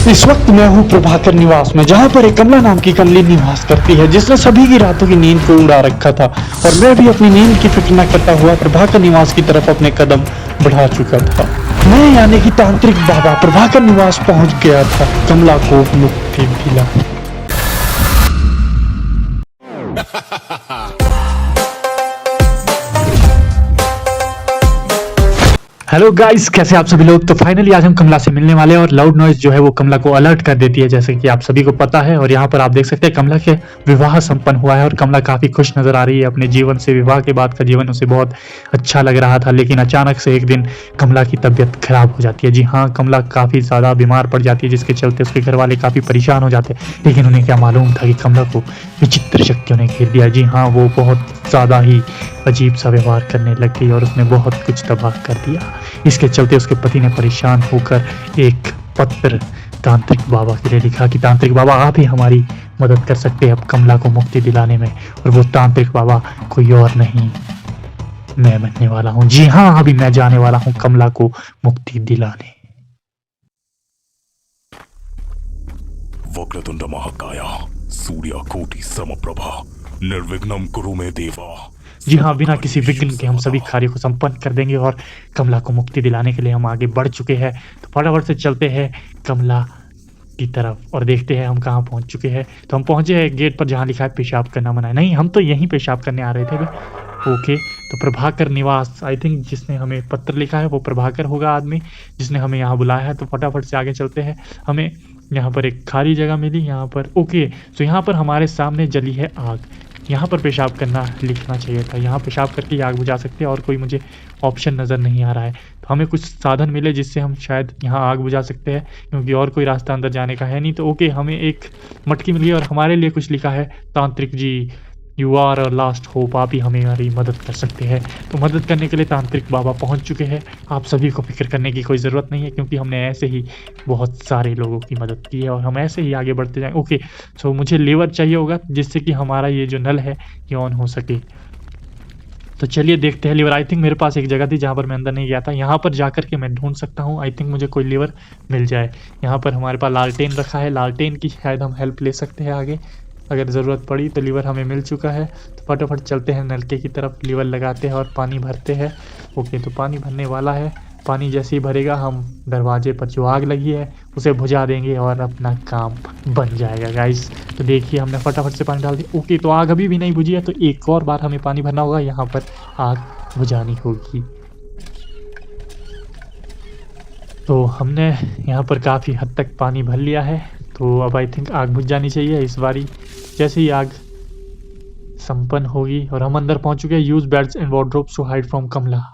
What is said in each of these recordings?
इस वक्त मैं हूँ प्रभाकर निवास में, जहाँ पर एक कमला नाम की कमली निवास करती है, जिसने सभी की रातों की नींद को उड़ा रखा था। और मैं भी अपनी नींद की फिक्र न करता हुआ प्रभाकर निवास की तरफ अपने कदम बढ़ा चुका था। मैं यानी कि तांत्रिक बाबा प्रभाकर निवास पहुंच गया था कमला को मुक्ति दिलाने। हेलो गाइस, कैसे आप सभी लोग। तो फाइनली आज हम कमला से मिलने वाले हैं और लाउड नॉइज जो है वो कमला को अलर्ट कर देती है, जैसे कि आप सभी को पता है। और यहाँ पर आप देख सकते हैं कमला के विवाह संपन्न हुआ है और कमला काफी खुश नजर आ रही है अपने जीवन से। विवाह के बाद का जीवन उसे बहुत अच्छा लग रहा था, लेकिन अचानक से एक दिन कमला की तबीयत खराब हो जाती है। जी हाँ, कमला काफी ज्यादा बीमार पड़ जाती है, जिसके चलते उसके घर वाले काफी परेशान हो जाते हैं। लेकिन उन्हें क्या मालूम था कि कमला को विचित्र शक्तियों ने घेर दिया। जी हाँ, वो बहुत ज्यादा ही अजीब सा व्यवहार करने लग गई और उसने बहुत कुछ तबाह कर दिया। इसके चलते उसके पति ने परेशान होकर एक पत्र तांत्रिक बाबा के लिए लिखा कि तांत्रिक बाबा, आप ही हमारी मदद कर सकते हैं अब कमला को मुक्ति दिलाने में। और वो तांत्रिक बाबा कोई और नहीं, मैं बनने वाला हूँ। जी हाँ, अभी मैं जाने वाला हूँ कमला को मुक्ति दिलाने। वक्रतुंड महाकाय सूर्यकोटि समप्रभा निर्विघ्नं कुरु मे देवा। जी हाँ, बिना किसी विघ्न के हम सभी कार्यों को संपन्न कर देंगे और कमला को मुक्ति दिलाने के लिए हम आगे बढ़ चुके हैं। तो फटाफट से चलते हैं कमला की तरफ और देखते हैं हम कहाँ पहुँच चुके हैं। तो हम पहुँचे हैं गेट पर जहाँ लिखा है पेशाब करना मना है। नहीं, हम तो यहीं पेशाब करने आ रहे थे। ओके, तो प्रभाकर निवास, आई थिंक जिसने हमें पत्र लिखा है वो प्रभाकर होगा आदमी जिसने हमें यहाँ बुलाया है। तो फटाफट से आगे चलते हैं। हमें यहाँ पर एक खाली जगह मिली यहाँ पर। ओके, तो यहाँ पर हमारे सामने जली है आग। यहाँ पर पेशाब करना लिखना चाहिए था। यहाँ पेशाब करके आग बुझा सकते हैं और कोई मुझे ऑप्शन नज़र नहीं आ रहा है। तो हमें कुछ साधन मिले जिससे हम शायद यहाँ आग बुझा सकते हैं, क्योंकि और कोई रास्ता अंदर जाने का है नहीं। तो ओके, हमें एक मटकी मिल गई और हमारे लिए कुछ लिखा है, तांत्रिक जी you are a last hope, आप ही हमारी मदद कर सकते हैं। तो मदद करने के लिए तांत्रिक बाबा पहुंच चुके हैं। आप सभी को फिक्र करने की कोई ज़रूरत नहीं है, क्योंकि हमने ऐसे ही बहुत सारे लोगों की मदद की है और हम ऐसे ही आगे बढ़ते जाएं। ओके, सो मुझे लीवर चाहिए होगा जिससे कि हमारा ये जो नल है ये ऑन हो सके। तो चलिए देखते हैं लीवर। आई थिंक मेरे पास एक जगह थी जहाँ पर मैं अंदर नहीं गया था, यहाँ पर जाकर के मैं ढूंढ सकता हूँ। आई थिंक मुझे कोई लीवर मिल जाए। यहाँ पर हमारे पास लालटेन रखा है, लालटेन की शायद हम हेल्प ले सकते हैं आगे अगर ज़रूरत पड़ी। तो लीवर हमें मिल चुका है। तो फटाफट चलते हैं नलके की तरफ, लीवर लगाते हैं और पानी भरते हैं। ओके, तो पानी भरने वाला है। पानी जैसे ही भरेगा हम दरवाजे पर जो आग लगी है उसे बुझा देंगे और अपना काम बन जाएगा गाइस। तो देखिए हमने फटाफट से पानी डाल दिया। ओके, तो आग अभी भी नहीं बुझी है, तो एक और बार हमें पानी भरना होगा, यहाँ पर आग बुझानी होगी। तो हमने यहाँ पर काफ़ी हद तक पानी भर लिया है, तो अब आई थिंक आग बुझ जानी चाहिए इस बारी। जैसे ही आग संपन्न होगी और हम अंदर पहुंच चुके हैं। Use beds and wardrobes to hide from Kamla.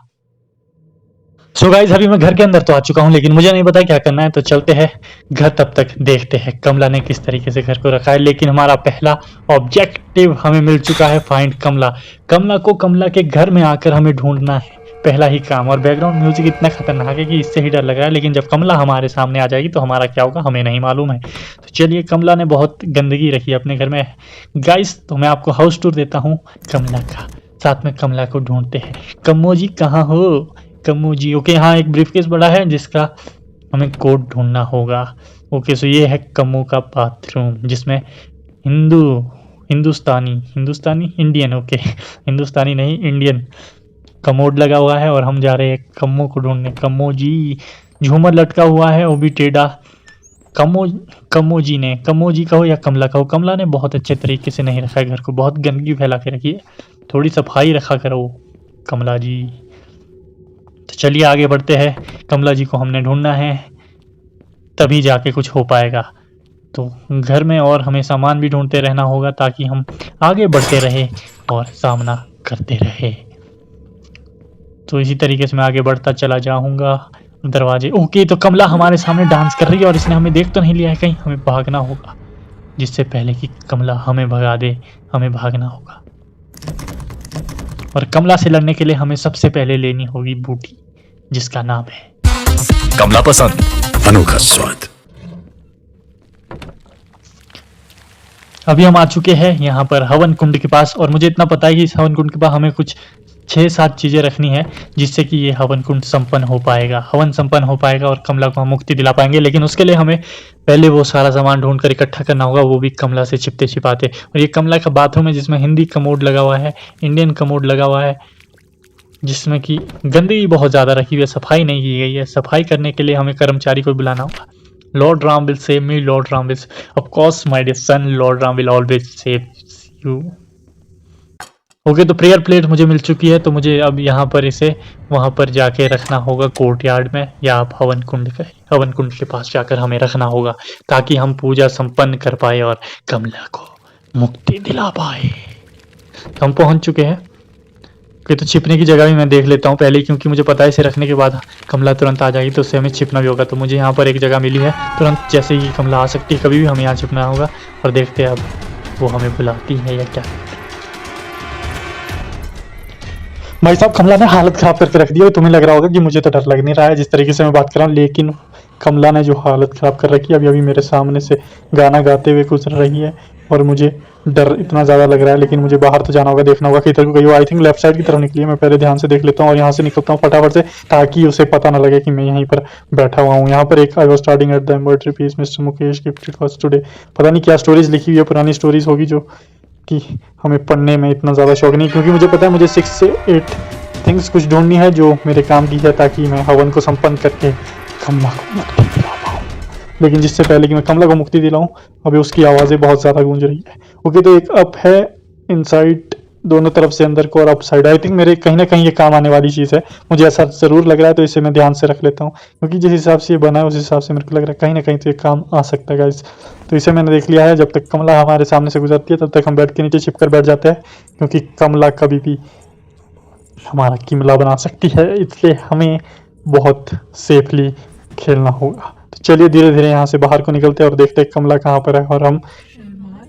So guys, अभी मैं घर के अंदर तो आ चुका हूं, लेकिन मुझे नहीं पता क्या करना है। तो चलते हैं घर, तब तक देखते हैं कमला ने किस तरीके से घर को रखा है। लेकिन हमारा पहला ऑब्जेक्टिव हमें मिल चुका है, फाइंड कमला। कमला को कमला के घर में आकर हमें ढूंढना है, पहला ही काम। और बैकग्राउंड म्यूजिक इतना खतरनाक है कि इससे ही डर लग रहा है, लेकिन जब कमला हमारे सामने आ जाएगी तो हमारा क्या होगा हमें नहीं मालूम है। तो चलिए, कमला ने बहुत गंदगी रखी है अपने घर में गाइस, तो मैं आपको हाउस टूर देता हूँ कमला का। साथ में कमला को ढूंढते हैं। कम्मो जी कहाँ हो? कम्मो जी, ओके, हाँ एक ब्रीफकेस बड़ा है जिसका हमें कोड ढूंढना होगा। ओके, सो ये है कम्मो का बाथरूम, जिसमें हिंदुस्तानी इंडियन, ओके हिंदुस्तानी नहीं इंडियन कमोड लगा हुआ है। और हम जा रहे हैं कम्मो को ढूंढने। कम्मो जी, झूमर लटका हुआ है वो भी टेढ़ा। कम्मो जी कहो या कमला कहो, कमला ने बहुत अच्छे तरीके से नहीं रखा है घर को, बहुत गंदगी फैला के रखी है। थोड़ी सफाई रखा करो कमला जी। तो चलिए आगे बढ़ते हैं। कमला जी को हमने ढूंढना है, तभी जाके कुछ हो पाएगा। तो घर में और हमें सामान भी ढूंढते रहना होगा ताकि हम आगे बढ़ते रहे और सामना करते रहे। तो इसी तरीके से मैं आगे बढ़ता चला जाऊंगा। दरवाजे, ओके, तो कमला हमारे सामने डांस कर रही है और इसने हमें देख तो नहीं लिया है कहीं। हमें भागना होगा जिससे पहले कि कमला हमें भगा दे, हमें भागना होगा। और कमला से लड़ने के लिए हमें सबसे पहले लेनी होगी बूटी, जिसका नाम है कमला पसंद, अनोखा स्वाद। अभी हम आ चुके हैं यहाँ पर हवन कुंड के पास, और मुझे इतना पता है कि इस हवन कुंड के पास हमें कुछ 6-7 चीज़ें रखनी है जिससे कि ये हवन कुंड संपन्न हो पाएगा, हवन संपन्न हो पाएगा और कमला को हम मुक्ति दिला पाएंगे। लेकिन उसके लिए हमें पहले वो सारा सामान ढूंढ कर इकट्ठा करना होगा, वो भी कमला से छिपते छिपाते। और ये कमला का बाथरूम है जिसमें हिंदी कमोड लगा हुआ है, इंडियन कमोड लगा हुआ है, जिसमें कि गंदगी बहुत ज़्यादा रखी हुई है, सफाई नहीं की गई है। सफाई करने के लिए हमें कर्मचारी को बुलाना होगा। Lord Ram will save me, lord Ram will, of course my dear son, lord Ram will always save you. Okay, तो प्रेयर प्लेट मुझे मिल चुकी है, तो मुझे अब यहाँ पर इसे वहाँ पर जाके रखना होगा कोर्टयार्ड में, या आप हवन कुंड के पास जाकर हमें रखना होगा ताकि हम पूजा संपन्न कर पाए और कमला को मुक्ति दिला पाए। हम पहुँच चुके हैं कि तो छिपने की जगह भी मैं देख लेता हूँ पहले, क्योंकि मुझे पता है इसे रखने के बाद कमला तुरंत आ जाएगी तो उससे हमें छिपना भी होगा। तो मुझे यहाँ पर एक जगह मिली है, तुरंत जैसे ही कमला आ सकती है कभी भी हमें यहाँ छिपना होगा। और देखते हैं अब वो हमें बुलाती है या क्या। भाई साहब, कमला ने हालत खराब करके रख दी है। तुम्हें लग रहा होगा कि मुझे तो डर लग नहीं रहा है जिस तरीके से मैं बात कर रहा हूँ, लेकिन कमला ने जो हालत खराब कर रखी है, अभी अभी मेरे सामने से गाना गाते हुए गुजर रही है और मुझे डर इतना ज़्यादा लग रहा है। लेकिन मुझे बाहर तो जाना होगा, देखना होगा किधर को गई वो। आई थिंक लेफ्ट साइड की तरफ निकली है। मैं पहले ध्यान से देख लेता हूँ और यहाँ से निकलता हूँ फटाफट से, ताकि उसे पता ना लगे कि मैं यहीं पर बैठा हुआ हूँ। यहाँ पर एक I was starting at the embroidery piece mister Mukesh gifted for today. पता नहीं क्या स्टोरीज लिखी हुई है, पुरानी स्टोरीज होगी जो कि हमें पढ़ने में इतना ज़्यादा शौक नहीं, क्योंकि मुझे पता है मुझे 6 से 8 थिंग्स कुछ ढूंढनी है जो मेरे काम की है, ताकि मैं हवन को संपन्न करके कमला को मुक्ति दिला पाऊँ। लेकिन जिससे पहले कि मैं कमला को मुक्ति दिलाऊं, अभी उसकी आवाज़ें बहुत ज़्यादा गूंज रही है। ओके, तो एक अप है इनसाइड, दोनों तरफ से अंदर को, और अप साइड। आई थिंक मेरे कहीं ना कहीं ये काम आने वाली चीज़ है, मुझे ऐसा ज़रूर लग रहा है। तो इसे मैं ध्यान से रख लेता हूँ, क्योंकि जिस हिसाब से ये बना है उस हिसाब से मेरे को लग रहा है कहीं ना कहीं तो ये काम आ सकता है गाइस। तो इसे मैंने देख लिया है। जब तक कमला हमारे सामने से गुजरती है तब तक हम बेड के नीचे छिप कर बैठ जाते हैं, क्योंकि कमला कभी भी हमारा किमला बना सकती है, इसलिए हमें बहुत सेफली खेलना होगा। तो चलिए धीरे धीरे यहाँ से बाहर को निकलते हैं और देखते हैं कमला कहाँ पर है। और हम,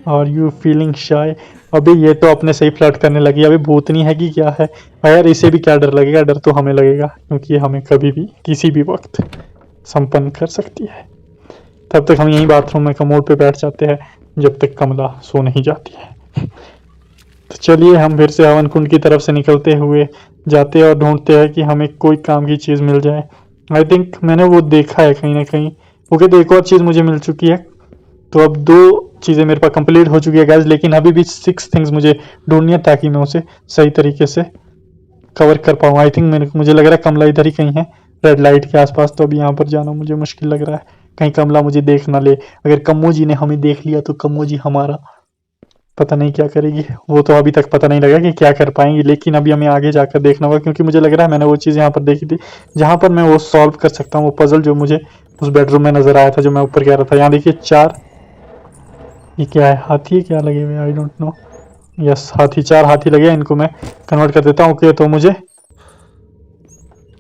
आर यू फीलिंग शाय? अभी ये तो अपने से ही फ्लर्ट करने लगी, अभी भूतनी है कि क्या है। यार इसे भी क्या डर लगेगा, डर तो हमें लगेगा, क्योंकि ये हमें कभी भी किसी भी वक्त संपन्न कर सकती है। तब तक हम यहीं बाथरूम में कमोड पे बैठ जाते हैं जब तक कमला सो नहीं जाती है। तो चलिए हम फिर से हवन कुंड की तरफ से निकलते हुए जाते हैं और ढूंढते हैं कि हमें कोई काम की चीज़ मिल जाए। आई थिंक मैंने वो देखा है कहीं ना कहीं। ओके, तो एक और चीज़ मुझे मिल चुकी है। तो अब 2 चीज़ें मेरे पास कंप्लीट हो चुकी है गाइस, लेकिन अभी भी 6 थिंग्स मुझे ढूंढनी है ताकि मैं उसे सही तरीके से कवर कर पाऊँ। आई थिंक मुझे लग रहा है कमला इधर ही कहीं है, रेड लाइट के आसपास। तो अभी यहाँ पर जाना मुझे मुश्किल लग रहा है, कहीं कमला मुझे देख ना ले। अगर कम्मो जी ने हमें देख लिया तो कम्मो जी हमारा पता नहीं क्या करेगी। वो तो अभी तक पता नहीं लगा कि क्या कर पाएंगी, लेकिन अभी हमें आगे जाकर देखना होगा, क्योंकि मुझे लग रहा है मैंने वो चीज़ यहाँ पर देखी थी जहाँ पर मैं वो सॉल्व कर सकता हूँ, वो पजल जो मुझे उस बेडरूम में नजर आया था जो मैं ऊपर कह रहा था। यहाँ देखिए 4, ये क्या है, हाथी है क्या लगे हुए, आई डोंट नो। यस, हाथी, 4 हाथी लगे, इनको मैं कन्वर्ट कर देता हूँ। ओके, तो मुझे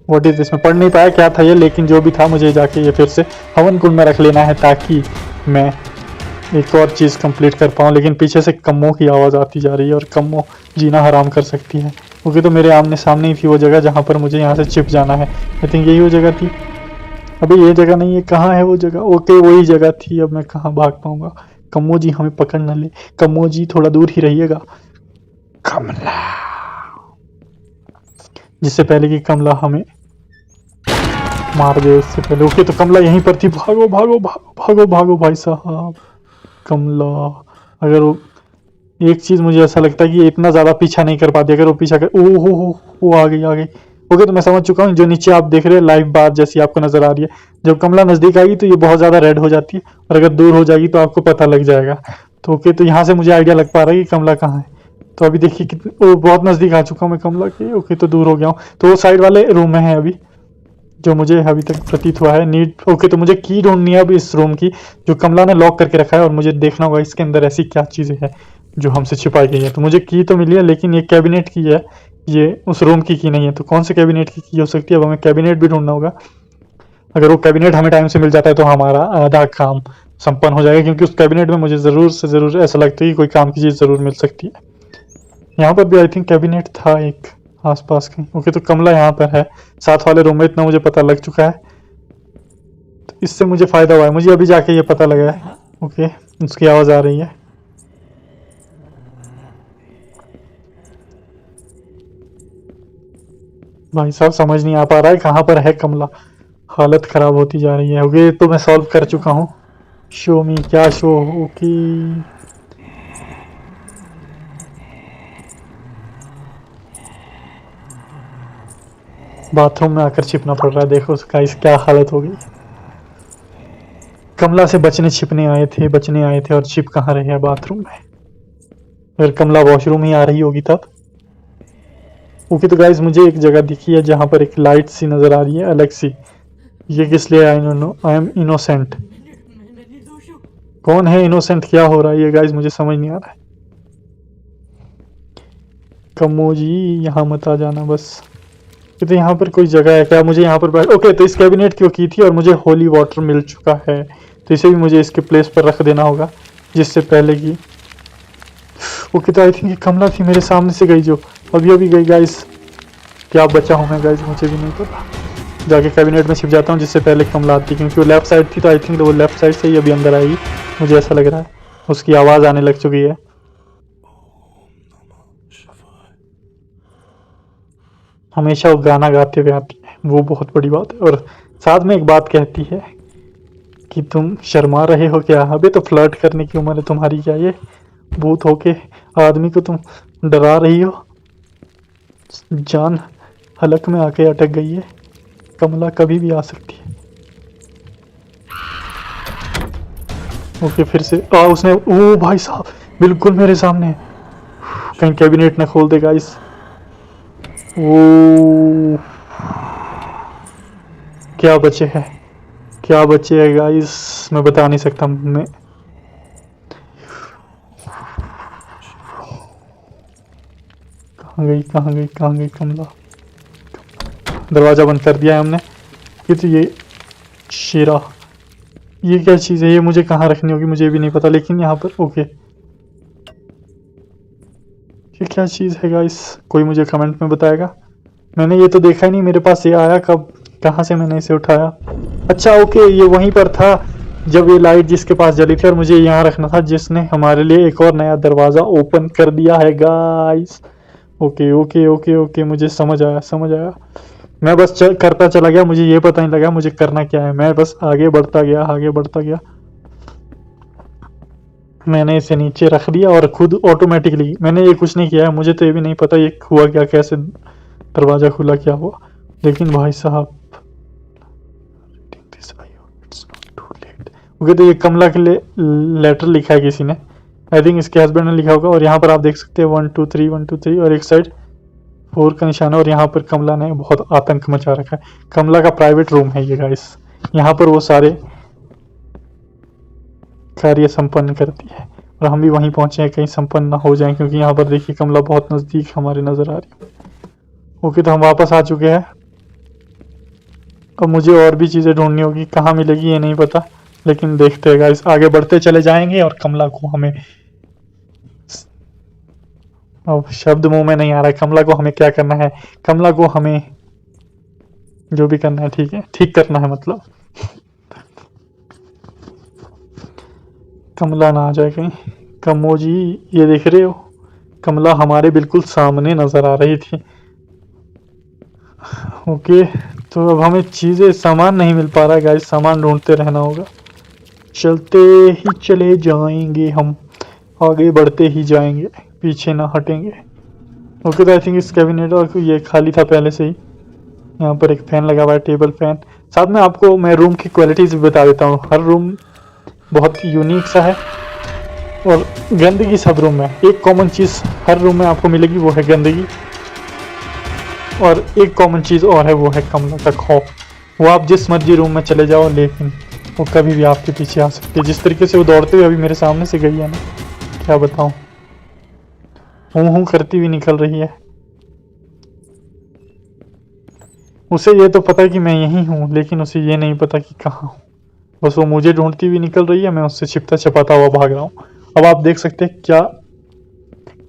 व्हाट इज दिस, मैं पढ़ नहीं पाया क्या था ये, लेकिन जो भी था मुझे जाके ये फिर से हवन कुंड में रख लेना है ताकि मैं एक और चीज़ कंप्लीट कर पाऊँ। लेकिन पीछे से कम्मो की आवाज़ आती जा रही है और कम्मो जीना हराम कर सकती है। ओके, तो मेरे आमने सामने ही थी वो जगह जहाँ पर मुझे यहाँ से छिप जाना है। आई थिंक यही वो जगह थी। अभी ये जगह नहीं है, कहाँ है वो जगह? ओके, वही जगह थी। अब मैं कहाँ भाग पाऊँगा? कम्मो जी हमें पकड़ न ले। कम्मो जी थोड़ा दूर ही रहिएगा। कमला, जिससे पहले कि कमला हमें मार दे उससे पहले। ओके, तो कमला यहीं पर थी। भागो भागो भागो भागो भागो भाई साहब। कमला, अगर वो, एक चीज़ मुझे ऐसा लगता है कि ये इतना ज़्यादा पीछा नहीं कर पाती। अगर वो पीछा कर, ओह हो, वो आ गई आ गई। ओके, तो मैं समझ चुका हूँ। जो नीचे आप देख रहे हैं लाइव बार जैसी आपको नजर आ रही है, जब कमला नज़दीक आएगी तो ये बहुत ज़्यादा रेड हो जाती है, और अगर दूर हो जाएगी तो आपको पता लग जाएगा। तो ओके, तो यहाँ से मुझे आइडिया लग पा रहा है कि कमला कहाँ है। तो अभी देखिए कितनी, ओ बहुत नज़दीक आ चुका हूँ मैं कमला के। ओके, तो दूर हो गया हूँ। तो वो साइड वाले रूम में है अभी, जो मुझे अभी तक प्रतीत हुआ है। नीड, ओके, तो मुझे की ढूंढनी है अब इस रूम की जो कमला ने लॉक करके रखा है, और मुझे देखना होगा इसके अंदर ऐसी क्या चीज़ें हैं जो हमसे छिपाई गई है। तो मुझे की तो मिली है, लेकिन ये कैबिनेट की है, ये उस रूम की नहीं है। तो कौन से कैबिनेट की हो सकती है? अब हमें कैबिनेट भी ढूंढना होगा। अगर वो कैबिनेट हमें टाइम से मिल जाता है तो हमारा आधा काम संपन्न हो जाएगा, क्योंकि उस कैबिनेट में मुझे ज़रूर से ज़रूर ऐसा लगता है कि कोई काम की चीज़ ज़रूर मिल सकती है। यहाँ पर भी आई थिंक कैबिनेट था एक आसपास कहीं। ओके, तो कमला यहाँ पर है साथ वाले रूम में, इतना मुझे पता लग चुका है। तो इससे मुझे फ़ायदा हुआ है, मुझे अभी जाके ये पता लगा है। ओके, उसकी आवाज़ आ रही है। भाई साहब समझ नहीं आ पा रहा है कहाँ पर है कमला। हालत खराब होती जा रही है। ओके तो मैं सॉल्व कर चुका हूँ। शो मी क्या शो। ओके बाथरूम में आकर छिपना पड़ रहा है। देखो उसका इस क्या हालत हो गई। कमला से बचने आए थे और छिप कहाँ रहे हैं बाथरूम में। अगर कमला वॉशरूम ही आ रही होगी तब। ओके तो गाइज मुझे एक जगह दिखी है जहाँ पर एक लाइट सी नजर आ रही है अलग सी। ये किस लिए I don't know. I am innocent. कौन है इनोसेंट? क्या हो रहा है ये गाइज मुझे समझ नहीं आ रहा है। कमो जी यहाँ मत आ जाना बस। ये तो यहाँ पर कोई जगह है क्या? मुझे यहाँ पर बैठ। ओके तो इस कैबिनेट की थी और मुझे होली वाटर मिल चुका है तो इसे भी मुझे इसके प्लेस पर रख देना होगा जिससे पहले की। ओके तो आई थिंक ये कमला थी मेरे सामने से गई जो अभी गई गाइस। क्या बचा हूँ मैं गाइस मुझे भी नहीं पता। जाके कैबिनेट में छिप जाता हूँ जिससे पहले कमला आती क्योंकि वो लेफ्ट साइड थी तो आई थिंक वो लेफ्ट साइड से ही अभी अंदर आएगी। मुझे ऐसा लग रहा है उसकी आवाज़ आने लग चुकी है। हमेशा वो गाना गाते हुए आती है वो बहुत बड़ी बात है। और साथ में एक बात कहती है कि तुम शर्मा रहे हो क्या? अबे तो फ्लर्ट करने की उम्र है तुम्हारी क्या? ये भूत होके आदमी को तुम डरा रही हो। जान हलक में आके अटक गई है। कमला कभी भी आ सकती है। ओके फिर से उसने ओ भाई साहब बिल्कुल मेरे सामने। कहीं कैबिनेट न खोल देगा इस। ओ क्या बचे हैं गाइस मैं बता नहीं सकता। मैं कहाँ गई कमला? दरवाजा बंद कर दिया है हमने। ये तो ये शेरा ये क्या चीज़ है? ये मुझे कहाँ रखनी होगी मुझे भी नहीं पता लेकिन यहाँ पर ओके। ये क्या चीज़ है गाइस? कोई मुझे कमेंट में बताएगा। मैंने ये तो देखा ही नहीं मेरे पास ये आया कब कहाँ से मैंने इसे उठाया। अच्छा ओके ये वहीं पर था जब ये लाइट जिसके पास जली थी और मुझे यहाँ रखना था जिसने हमारे लिए एक और नया दरवाज़ा ओपन कर दिया है गाइस। ओके मुझे समझ आया। मैं बस करता चला गया मुझे ये पता नहीं लगा मुझे करना क्या है। मैं बस आगे बढ़ता गया। मैंने इसे नीचे रख दिया और खुद ऑटोमेटिकली मैंने ये कुछ नहीं किया है। मुझे तो ये भी नहीं पता ये हुआ क्या कैसे दरवाज़ा खुला क्या हुआ। लेकिन भाई साहब ओके तो ये कमला के लिए लेटर लिखा है किसी ने। आई थिंक इसके हस्बैंड ने लिखा होगा। और यहाँ पर आप देख सकते हैं 1 2 3 और एक साइड 4 का निशान है। और यहाँ पर कमला ने बहुत आतंक मचा रखा है। कमला का प्राइवेट रूम है ये गाइस। यहाँ पर वो सारे कार्य संपन्न करती है और हम भी वहीं पहुंचे हैं कहीं संपन्न ना हो जाए क्योंकि यहाँ पर देखिए कमला बहुत नज़दीक हमारे नज़र आ रही है। ओके तो हम वापस आ चुके हैं। अब मुझे और भी चीज़ें ढूंढनी होगी कहाँ मिलेगी ये नहीं पता लेकिन देखते हैं गाइस आगे बढ़ते चले जाएंगे। और कमला को हमें अब शब्द मुंह में नहीं आ रहा है। कमला को हमें क्या करना है? कमला को हमें जो भी करना है ठीक करना है मतलब। कमला ना आ जाए कहीं। कमो जी ये देख रहे हो कमला हमारे बिल्कुल सामने नजर आ रही थी। ओके तो अब हमें चीज़ें सामान नहीं मिल पा रहा है गाइस। सामान ढूंढते रहना होगा। चलते ही चले जाएंगे हम आगे बढ़ते ही जाएंगे पीछे ना हटेंगे। ओके तो आई थिंक इस कैबिनेट और ये खाली था पहले से ही। यहाँ पर एक फैन लगा हुआ है टेबल फैन। साथ में आपको मैं रूम की क्वालिटीज़ भी बता देता हूँ। हर रूम बहुत यूनिक सा है और गंदगी सब रूम में। एक कॉमन चीज़ हर रूम में आपको मिलेगी वो है गंदगी। और एक कॉमन चीज़ और है वो है कमला का खौफ। वो आप जिस मर्जी रूम में चले जाओ लेकिन वो कभी भी आपके पीछे आ सकती है। जिस तरीके से वो दौड़ते हुए अभी मेरे सामने से गई है ना क्या बताऊँ। हूँ करती हुई निकल रही है। उसे ये तो पता है कि मैं यहीं हूँ लेकिन उसे ये नहीं पता कि कहाँ हूँ। बस वो मुझे ढूंढती हुई निकल रही है मैं उससे छिपता छपाता हुआ भाग रहा हूँ। अब आप देख सकते हैं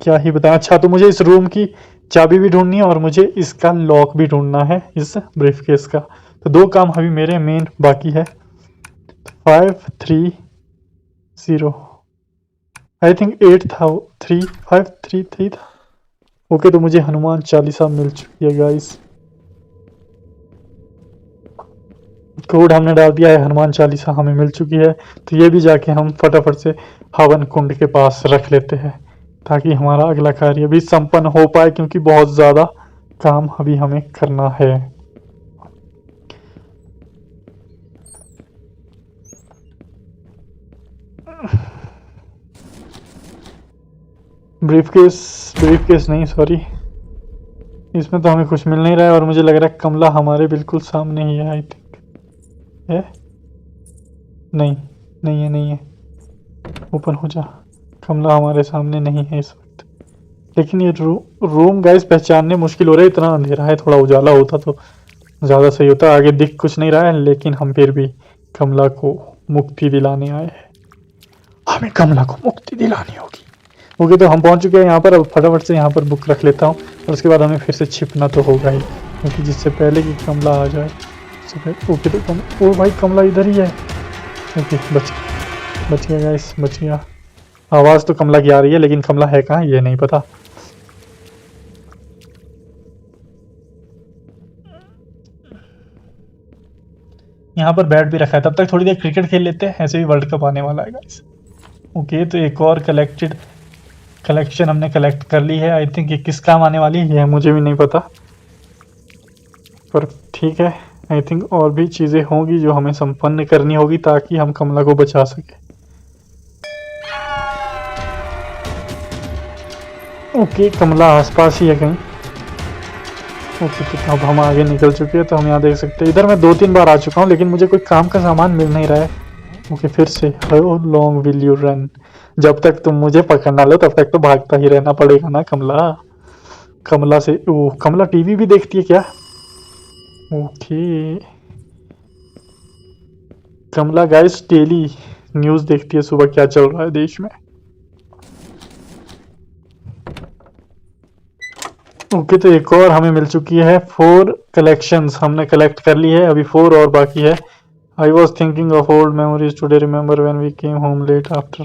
क्या ही बताएं। अच्छा तो मुझे इस रूम की चाबी भी ढूंढनी है और मुझे इसका लॉक भी ढूंढना है इस ब्रीफकेस का। तो 2 काम अभी मेरे मेन बाकी है। 5 3 0 आई थिंक 8 था 3 5 3 3 था। ओके तो मुझे हनुमान चालीसा मिल चुकी है गाइस। कोड हमने डाल दिया है, हनुमान चालीसा हमें मिल चुकी है। तो ये भी जाके हम फटाफट से हवन कुंड के पास रख लेते हैं ताकि हमारा अगला कार्य भी संपन्न हो पाए, क्योंकि बहुत ज़्यादा काम अभी हमें करना है। ब्रीफकेस नहीं, सॉरी, इसमें तो हमें कुछ मिल नहीं रहा है और मुझे लग रहा है कमला हमारे बिल्कुल सामने ही है। आई थिंक है, नहीं नहीं है। ओपन हो जा। कमला हमारे सामने नहीं है इस वक्त, लेकिन ये रूम गाइस पहचानने मुश्किल हो रहा है, इतना अंधेरा है। थोड़ा उजाला होता तो ज़्यादा सही होता। आगे दिख कुछ नहीं रहा है, लेकिन हम फिर भी कमला को मुक्ति दिलाने आए हैं। हमें कमला को मुक्ति दिलानी होगी। ओके, तो हम पहुंच चुके हैं यहाँ पर। अब फटाफट से यहाँ पर बुक रख लेता हूँ और उसके बाद हमें फिर से छिपना तो होगा ही, क्योंकि जिससे पहले कि कमला आ जाए ओके, तो ओ भाई कमला इधर ही है। ओके, बच गया गाइस, बच गया। आवाज़ तो कमला की आ रही है, लेकिन कमला है कहाँ ये नहीं पता। यहाँ पर बैट भी रखा है, तब तक थोड़ी देर क्रिकेट खेल लेते हैं, ऐसे भी वर्ल्ड कप आने वाला है गाइस। ओके, तो एक और कलेक्शन हमने कलेक्ट कर ली है। आई थिंक ये किस काम आने वाली है ये मुझे भी नहीं पता, पर ठीक है। आई थिंक और भी चीज़ें होंगी जो हमें संपन्न करनी होगी ताकि हम कमला को बचा सके। ओके, कमला आसपास ही है कहीं। ओके, तो अब हम आगे निकल चुके हैं। तो हम यहाँ देख सकते हैं, इधर मैं 2-3 बार आ चुका हूँ, लेकिन मुझे कोई काम का सामान मिल नहीं रहा है। ओके, फिर से how long will you run. जब तक तुम मुझे पकड़ ना लो तब तक तो भागता ही रहना पड़ेगा ना कमला। कमला से ओ, कमला टीवी भी देखती है क्या? ओके, कमला गाइस डेली न्यूज़ देखती है सुबह क्या चल रहा है देश में। ओके, तो एक और हमें मिल चुकी है। 4 कलेक्शंस हमने कलेक्ट कर ली है, अभी 4 और बाकी है। I was thinking of old memories today, remember when we came home late after.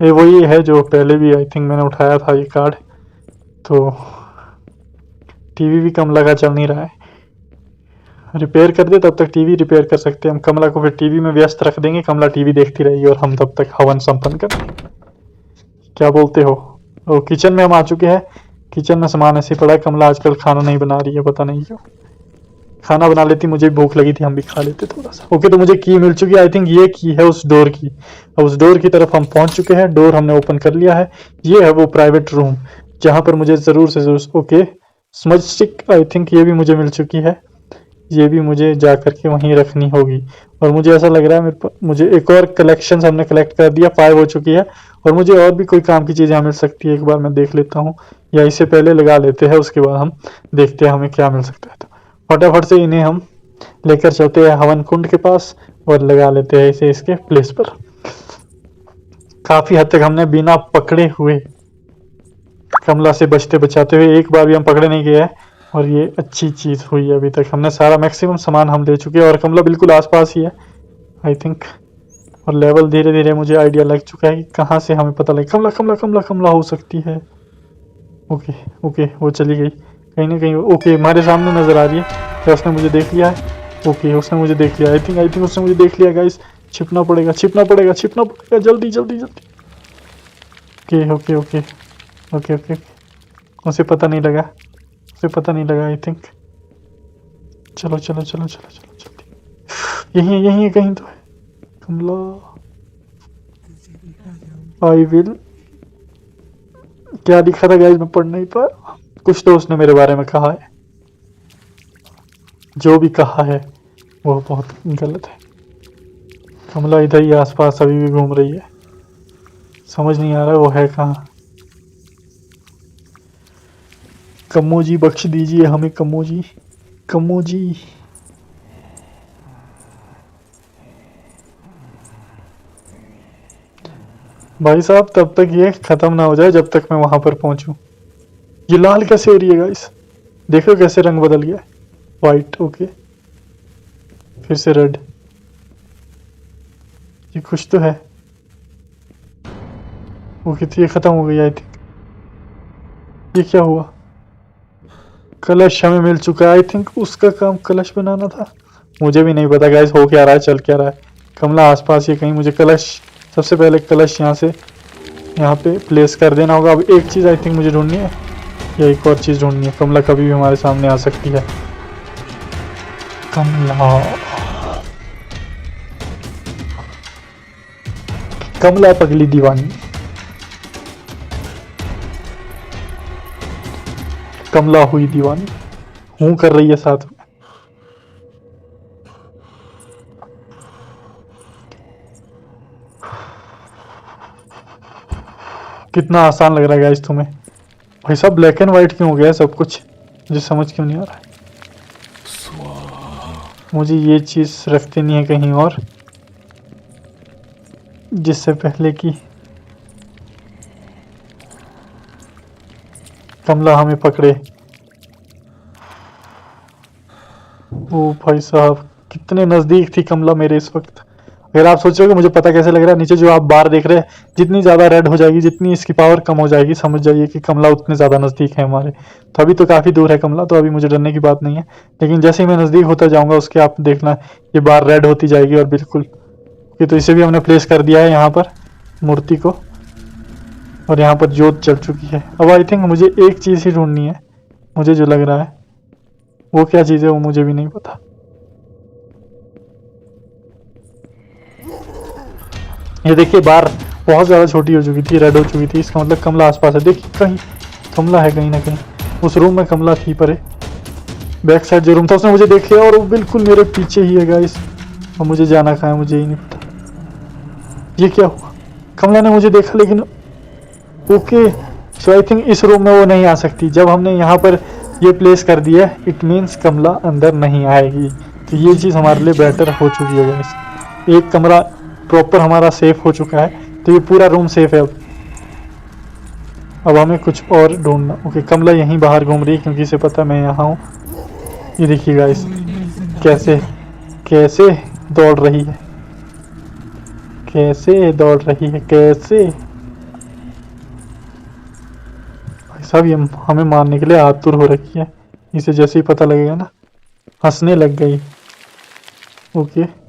ये वही है जो पहले भी आई थिंक मैंने उठाया था ये कार्ड। तो टीवी भी कमला का चल नहीं रहा है, रिपेयर कर दे तब तक टीवी रिपेयर कर सकते हैं हम। कमला को फिर टीवी में व्यस्त रख देंगे, कमला टीवी देखती रहेगी और हम तब तक हवन संपन्न कर देंगे। क्या बोलते हो? और किचन में हम आ चुके हैं। किचन में सामान ऐसे पड़ा है। कमला आजकल खाना नहीं बना रही है, पता नहीं क्यों। खाना बना लेती, मुझे भूख लगी थी, हम भी खा लेते थोड़ा सा। ओके, तो मुझे की मिल चुकी है। आई थिंक ये की है उस डोर की। अब उस डोर की तरफ हम पहुंच चुके हैं। डोर हमने ओपन कर लिया है। ये है वो प्राइवेट रूम जहां पर मुझे ज़रूर से ज़रूर okay smudge stick I think ये भी मुझे मिल चुकी है। ये भी मुझे जा करके वहीं रखनी होगी। और मुझे ऐसा लग रहा है मुझे एक और कलेक्शन हमने कलेक्ट कर दिया, 5 हो चुकी है। और मुझे और भी कोई काम की चीज़ें मिल सकती है, एक बार मैं देख लेता हूँ, या इससे पहले लगा लेते हैं, उसके बाद हम देखते हैं हमें क्या मिल सकता है। तो फटाफट से इन्हें हम लेकर चलते हैं हवन कुंड के पास और लगा लेते हैं इसे इसके प्लेस पर। काफ़ी हद तक हमने बिना पकड़े हुए कमला से बचते बचाते हुए, एक बार भी हम पकड़े नहीं गए हैं, और ये अच्छी चीज़ हुई है। अभी तक हमने सारा मैक्सिमम सामान हम ले चुके हैं और कमला बिल्कुल आसपास ही है आई थिंक। और लेवल धीरे धीरे मुझे आइडिया लग चुका है कि कहाँ से हमें पता लगे कमला कमला कमला कमला हो सकती है। ओके ओके, वो चली गई कहीं ना कहीं। ओके, हमारे सामने नज़र आ रही है। क्या उसने मुझे देख लिया है? ओके, उसने मुझे देख लिया। आई थिंक उसने मुझे देख लिया गाइस। छिपना पड़ेगा छिपना पड़ेगा छिपना पड़ेगा, जल्दी जल्दी जल्दी। Okay okay okay okay okay, उसे पता नहीं लगा, उसे पता नहीं लगा आई थिंक। चलो चलो चलो चलो चलो जल्दी, यही है कहीं तो है कमला। आई विल, क्या लिखा था गाइस मैं पढ़ नहीं पा रहा। कुछ तो उसने मेरे बारे में कहा है, जो भी कहा है वो बहुत गलत है। कमला इधर ही आसपास अभी भी घूम रही है, समझ नहीं आ रहा वो है कहाँ। कम्मो जी बख्श दीजिए हमें, कम्मो जी कम्मो जी। भाई साहब तब तक ये खत्म ना हो जाए जब तक मैं वहां पर पहुंचूं। ये लाल कैसे हो रही है गाइस? देखो कैसे रंग बदल गया है। वाइट, ओके, फिर से रेड। ये कुछ तो है। ओके, तो ये खत्म हो गई आई थिंक। ये क्या हुआ? कलश हमें मिल चुका है। आई थिंक उसका काम कलश बनाना था। मुझे भी नहीं पता गाइस हो क्या रहा है, चल क्या रहा है। कमला आसपास ही कहीं, मुझे कलश, सबसे पहले कलश यहाँ से यहाँ पे प्लेस कर देना होगा। अब एक चीज़ आई थिंक मुझे ढूंढनी है, या एक और चीज़ ढूंढनी है। कमला कभी भी हमारे सामने आ सकती है। कमला, कमला पगली दीवानी, कमला हुई दीवानी, हूं कर रही है साथ में। कितना आसान लग रहा है गाइस तुम्हें? भाई साहब ब्लैक एंड व्हाइट क्यों हो गया है सब कुछ? मुझे समझ क्यों नहीं आ रहा है। मुझे ये चीज रख देनी है कहीं और, जिससे पहले कि कमला हमें पकड़े। ओ भाई साहब कितने नजदीक थी कमला मेरे इस वक्त। अगर आप सोच रहे हो कि मुझे पता कैसे लग रहा है, नीचे जो आप बार देख रहे हैं, जितनी ज़्यादा रेड हो जाएगी, जितनी इसकी पावर कम हो जाएगी, समझ जाइए कि कमला उतने ज़्यादा नज़दीक है हमारे। तो अभी तो काफ़ी दूर है कमला, तो अभी मुझे डरने की बात नहीं है। लेकिन जैसे ही मैं नज़दीक होता जाऊँगा, उसके आप देखना ये बार रेड होती जाएगी। और बिल्कुल ये तो इसे भी हमने प्लेस कर दिया है यहाँ पर, मूर्ति को। और यहाँ पर जोत चल चुकी है। अब आई थिंक मुझे एक चीज़ ही ढूंढनी है, मुझे जो लग रहा है। वो क्या चीज़ है वो मुझे भी नहीं पता। ये देखिए बार बहुत ज़्यादा छोटी हो चुकी थी, रेड हो चुकी थी। इसका मतलब कमला आसपास है। देखिए कहीं कमला है कहीं ना कहीं। उस रूम में कमला थी परे, बैक साइड जो रूम था उसने मुझे देख लिया और वो बिल्कुल मेरे पीछे ही है गाइस। और मुझे जाना कहाँ है मुझे ही नहीं पता। ये क्या हुआ? कमला ने मुझे देखा लेकिन ओके, सो आई थिंक इस रूम में वो नहीं आ सकती। जब हमने यहाँ पर ये प्लेस कर दिया है, इट मीन्स कमला अंदर नहीं आएगी। तो ये चीज़ हमारे लिए बेटर हो चुकी है गाइस। एक कमरा प्रॉपर हमारा सेफ हो चुका है, तो ये पूरा रूम सेफ है। अब हमें कुछ और ढूंढना। ओके कमला यहीं बाहर घूम रही है क्योंकि इसे पता मैं यहाँ हूँ। ये देखिए गाइस कैसे कैसे दौड़ रही है, कैसे दौड़ रही है, कैसे। भाई साहब ये हमें मारने के लिए आतुर हो रखी है। इसे जैसे ही पता लगेगा ना, हंसने लग गई। ओके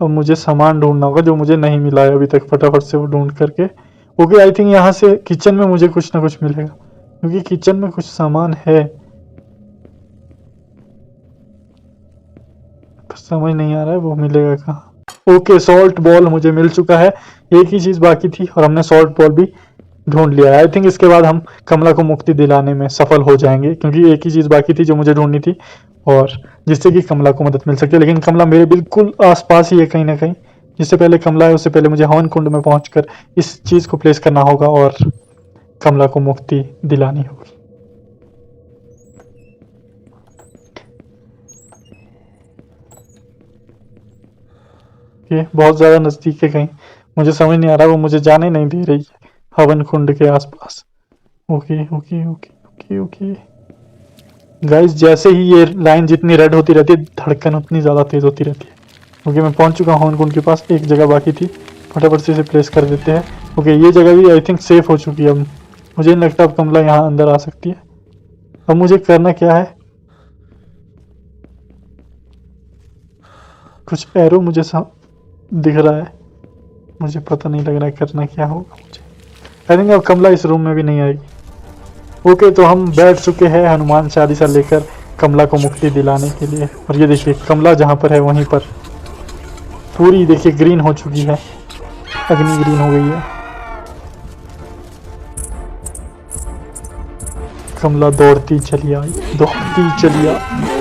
अब मुझे सामान ढूंढना होगा जो मुझे नहीं मिला है अभी तक, फटाफट से वो ढूंढ करके। ओके आई थिंक यहाँ से किचन में मुझे कुछ ना कुछ मिलेगा, क्योंकि किचन में कुछ सामान है, समझ नहीं आ रहा है वो मिलेगा कहाँ। ओके सॉल्ट बॉल मुझे मिल चुका है। एक ही चीज़ बाकी थी और हमने सॉल्ट बॉल भी ढूंढ लिया है। आई थिंक इसके बाद हम कमला को मुक्ति दिलाने में सफल हो जाएंगे, क्योंकि एक ही चीज़ बाकी थी जो मुझे ढूंढनी थी और जिससे कि कमला को मदद मिल सकती है। लेकिन कमला मेरे बिल्कुल आसपास ही है कहीं ना कहीं। जिससे पहले कमला है उससे पहले मुझे हवन कुंड में पहुंचकर इस चीज़ को प्लेस करना होगा और कमला को मुक्ति दिलानी होगी। ये बहुत ज़्यादा नज़दीक है कहीं, मुझे समझ नहीं आ रहा, वो मुझे जाने नहीं दे रही है हवन कुंड के आसपास। Okay okay okay okay okay guys जैसे ही ये लाइन जितनी रेड होती रहती है, धड़कन उतनी ज़्यादा तेज़ होती रहती है। ओके मैं पहुंच चुका हूँ हवन कुंड के पास। एक जगह बाकी थी, फटाफट से इसे प्लेस कर देते हैं। ओके ये जगह भी आई थिंक सेफ हो चुकी है। अब मुझे नहीं लगता अब कमला यहाँ अंदर आ सकती है। अब मुझे करना क्या है, कुछ एरो मुझे दिख रहा है, मुझे पता नहीं लग रहा है करना क्या होगा मुझे। आई थिंक अब कमला इस रूम में भी नहीं आएगी। ओके तो हम बैठ चुके हैं हनुमान चालीसा लेकर कमला को मुक्ति दिलाने के लिए। और ये देखिए कमला जहाँ पर है वहीं पर पूरी देखिए ग्रीन हो चुकी है, अग्नि ग्रीन हो गई है। कमला दौड़ती चली आई, दौड़ती चली आई।